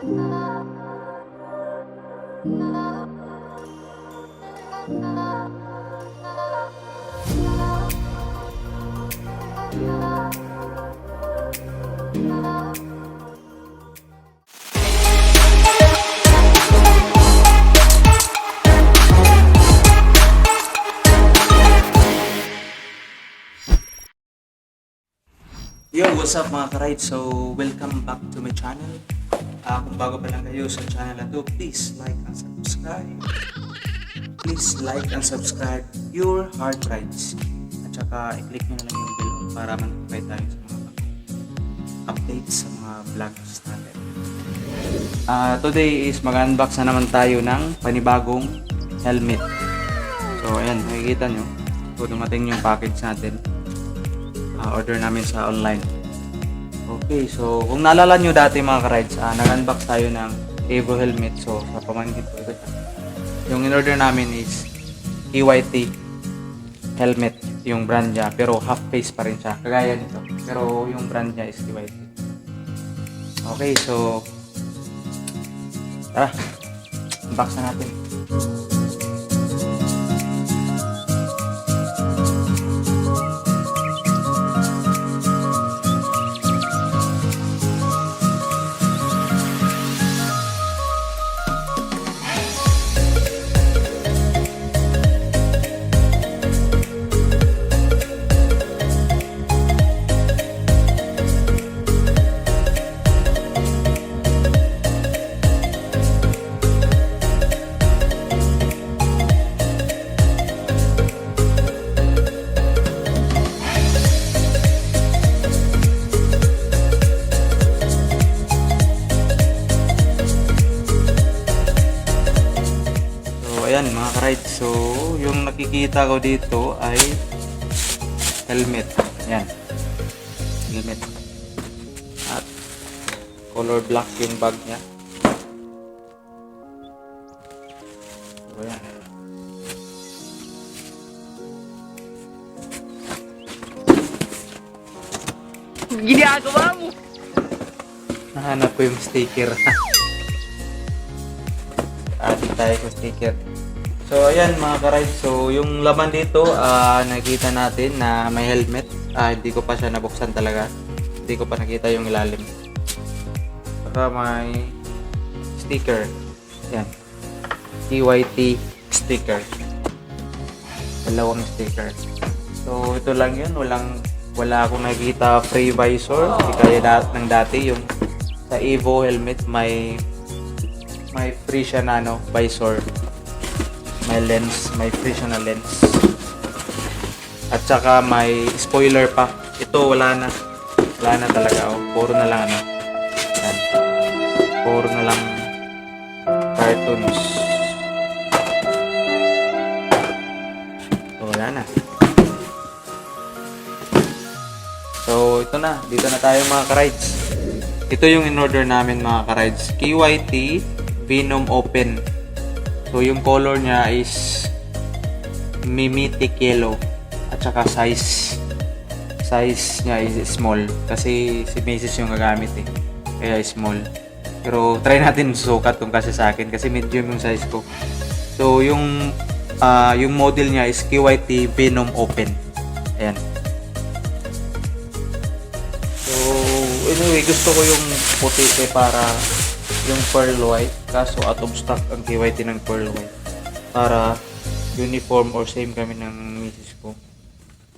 Yo, what's up mga ka-ride? So, welcome back to my channel. Kung bago pa lang kayo sa channel na to, please like and subscribe. Please like and subscribe Pure Hard Rides. At saka, i-click nyo na lang yung bell para mag-notify tayo sa mga updates sa mga vlogs natin. Today is mag-unbox na naman tayo ng panibagong helmet. So, ayan, makikita nyo. So, dumating yung package natin. Order namin sa online. Okay, so kung naalala nyo dati mga ka-rides, nag-unbox tayo ng Evo helmet. So sa pamangkin ko ito siya. Yung in-order namin is EYT helmet, yung brand niya, pero half face pa rin siya, kagaya nito, pero yung brand niya is EYT. Okay, so tara, unbox na natin. Ayan mga ka-ride, so yung nakikita ko dito ay helmet. Ayan, helmet at color black yung bag nya. So ayan, ginagawa mo. nahanap ko yung sticker. Add tayo sa sticker. So ayan mga ka-ride, so yung laman dito, nakita natin na may helmet. Hindi ko pa siya nabuksan talaga. Hindi ko pa nakita yung ilalim. Saka may sticker. Ayan, EYT sticker. Dalawang sticker. So ito lang yun, wala akong nakita free visor. Hindi kaya ng dati yung sa Evo helmet may free siya na visor. May lens, may free siya na lens. At saka may spoiler pa. Ito wala na. Wala na talaga. Puro na lang Yan. Puro na lang cartoons. So wala na. So ito na. Dito na tayo mga ka-rides. Ito yung in-order namin mga ka-rides. EYT Venom Open. So yung color niya is mimetic yellow at saka size niya is small kasi si Macy's yung gagamit kaya small, pero try natin sukat kung kasi sa akin kasi medium yung size ko. So yung model niya is EYT Venom Open. Ayan. So anyway, gusto ko yung puti para yung pearl white, kaso out of stock ang EYT ng pearl white para uniform or same kami ng misis ko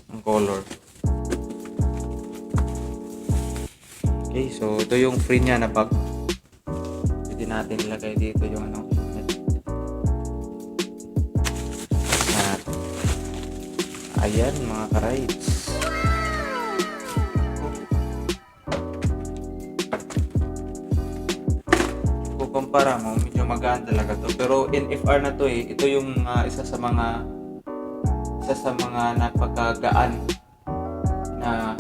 ang color. Okay, so ito yung free niya na bag. Pwede natin ilagay dito yung ayan mga ka-rides. Kumpara mo, medyo magaan talaga to. Pero NFR na to ito yung isa sa mga napakagaan na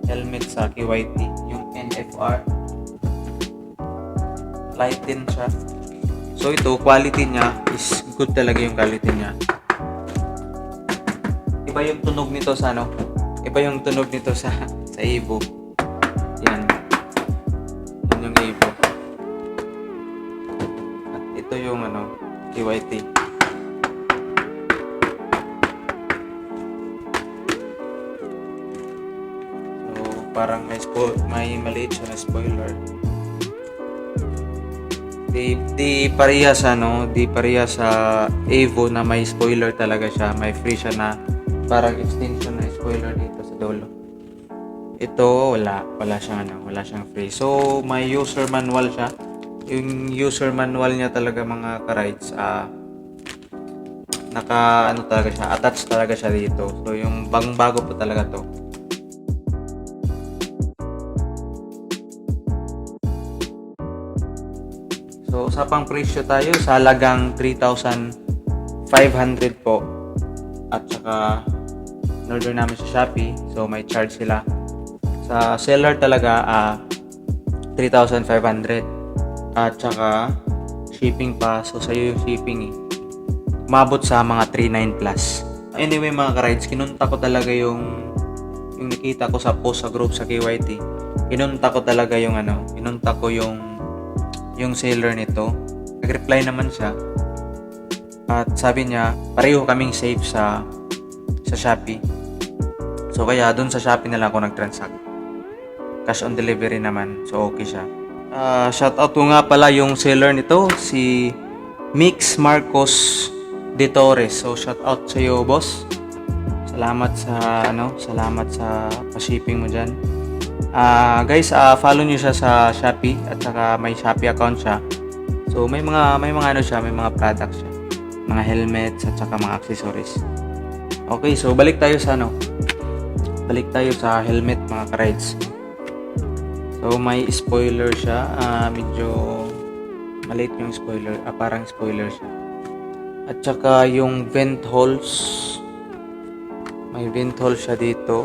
helmet sa EYT, yung NFR. Light din siya. So ito, quality niya is good talaga yung quality niya. Iba yung tunog nito sa Iba yung tunog nito sa Evo. Yan. Yan yung Evo. ito yung KYT. So, parang may maliit siya na spoiler. Di pareha sa Evo na may spoiler talaga siya. May free siya na parang extension na spoiler dito sa dulo. Ito wala siyang free. So may user manual siya. Yung user manual niya talaga mga ka-rides, talaga siya, attached talaga siya dito. So yung bago po talaga to. So, usapang presyo tayo sa halagang 3,500 po. At saka, in-order namin sa Shopee. So, may charge sila. Sa seller talaga, 3,500. At saka, shipping pa. So, sa'yo yung shipping umabot sa mga 3,900 plus. Anyway, mga ka-rides, kinunta ko talaga yung nakita ko sa post sa group sa KYT. Kinunta ko talaga yung yung seller nito. Nag-reply naman siya. At sabi niya, pareho kaming safe sa Shopee. So kaya doon sa Shopee na lang ako nag-transact. Cash on delivery naman. So okay siya. Shoutout ko nga pala yung seller nito, si Mix Marcos De Torres. So shoutout sa iyo, boss. Salamat sa pa-shipping mo diyan. Guys, follow niyo siya sa Shopee at saka may Shopee account siya. So may mga products siya. Mga helmets at saka mga accessories. Okay, so balik tayo sa helmet, mga ka-rides. So may spoiler siya, medyo maliit yung spoiler, parang spoiler siya. At saka yung vent holes, may vent hole siya dito.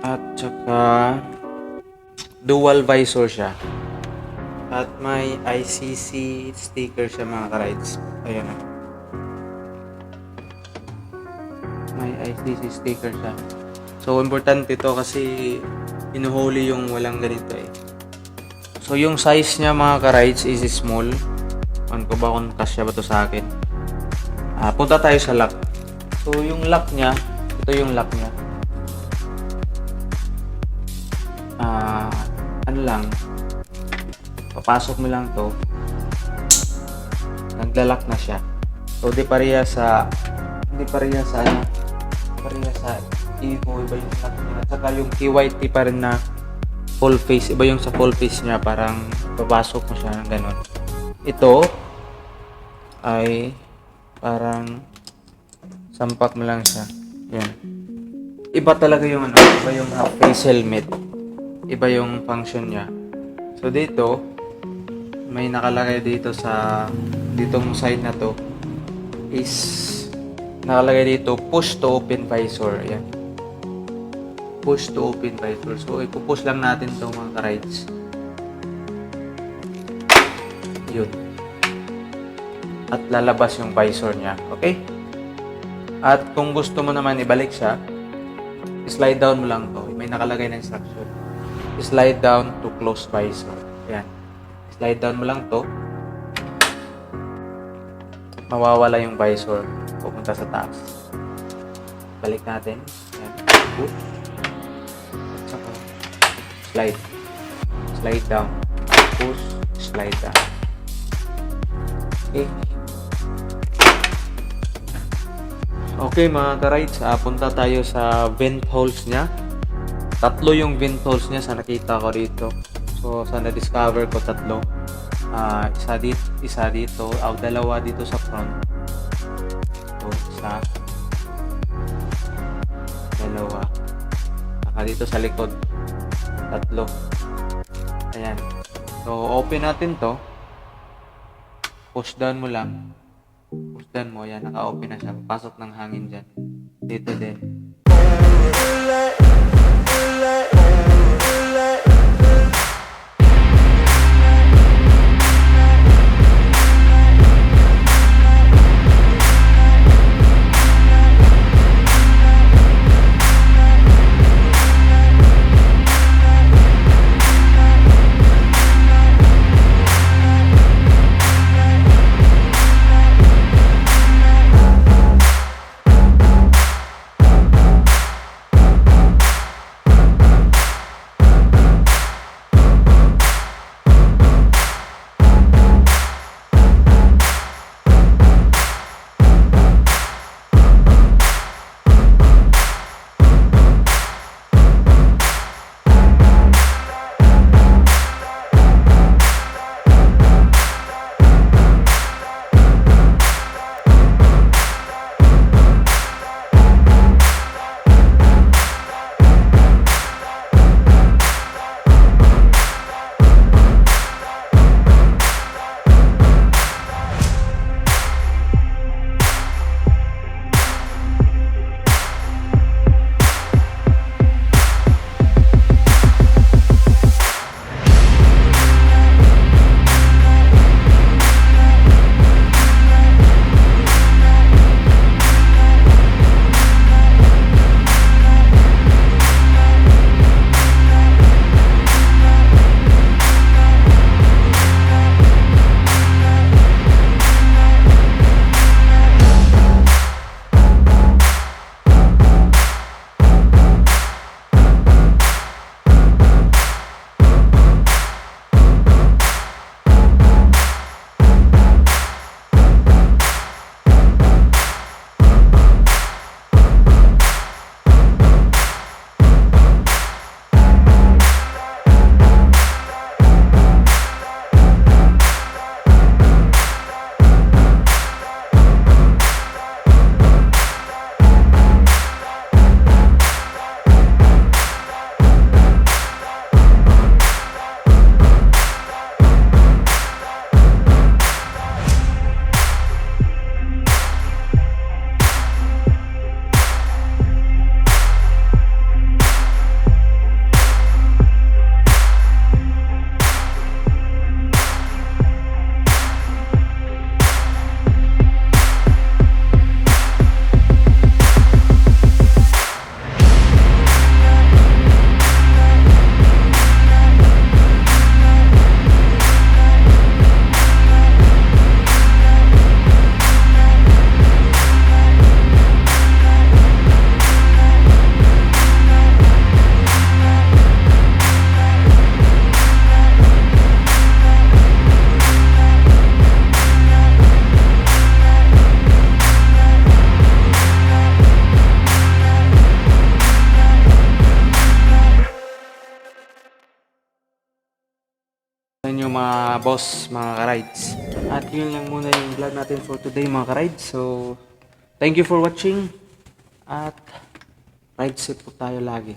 At saka dual visor siya. At may ICC sticker siya, mga ka-rides. Ayan. May ICC sticker siya. So importante ito kasi inuhuli yung walang ganito . So yung size niya, mga ka-rides, is small. Ano ko ba kung kasya ba to sa akin? Punta tayo sa lock. So yung lock niya, ito yung lock niya. Papasok mo lang to, naglalak na siya. So di pareha sa Evo, iba yung lock niya. At saka yung KYT pa rin na full face, iba yung sa full face niya, parang papasok mo siya ng ganun. Ito ay parang sampak mo lang siya. Yan. Iba talaga yung iba yung half face helmet. Iba yung function niya. So dito, may nakalagay dito ditong side na to is nakalagay dito push to open visor. Ayan. Push to open visor. So ipupush lang natin to, mga ka-rides. Yun. At lalabas yung visor niya. Okay? At kung gusto mo naman ibalik siya, slide down mo lang to. May nakalagay na instruction. Slide down to close visor. Ayan. Slide down mo lang to. Mawawala yung visor. Pupunta sa taas. Balik natin. Ayan. Push. At saka slide. Slide down. Push. Slide down. Okay. Okay, mga ka-rides. Punta tayo sa vent holes niya. Tatlo yung vent holes niya sa nakita ko dito. So, sa na-discover ko, tatlo. Isa dito. Dalawa dito sa front. So, isa. Dalawa. Saka dito sa likod. Tatlo. Ayan. So, open natin to. Push down mo lang. Push down mo. Ayan, naka-open na siya. Pasok ng hangin dyan. Dito din. inyo mga boss, mga ka-rides. At yun lang muna yung vlog natin for today mga ka-rides. So, thank you for watching. At ride safe po tayo lagi.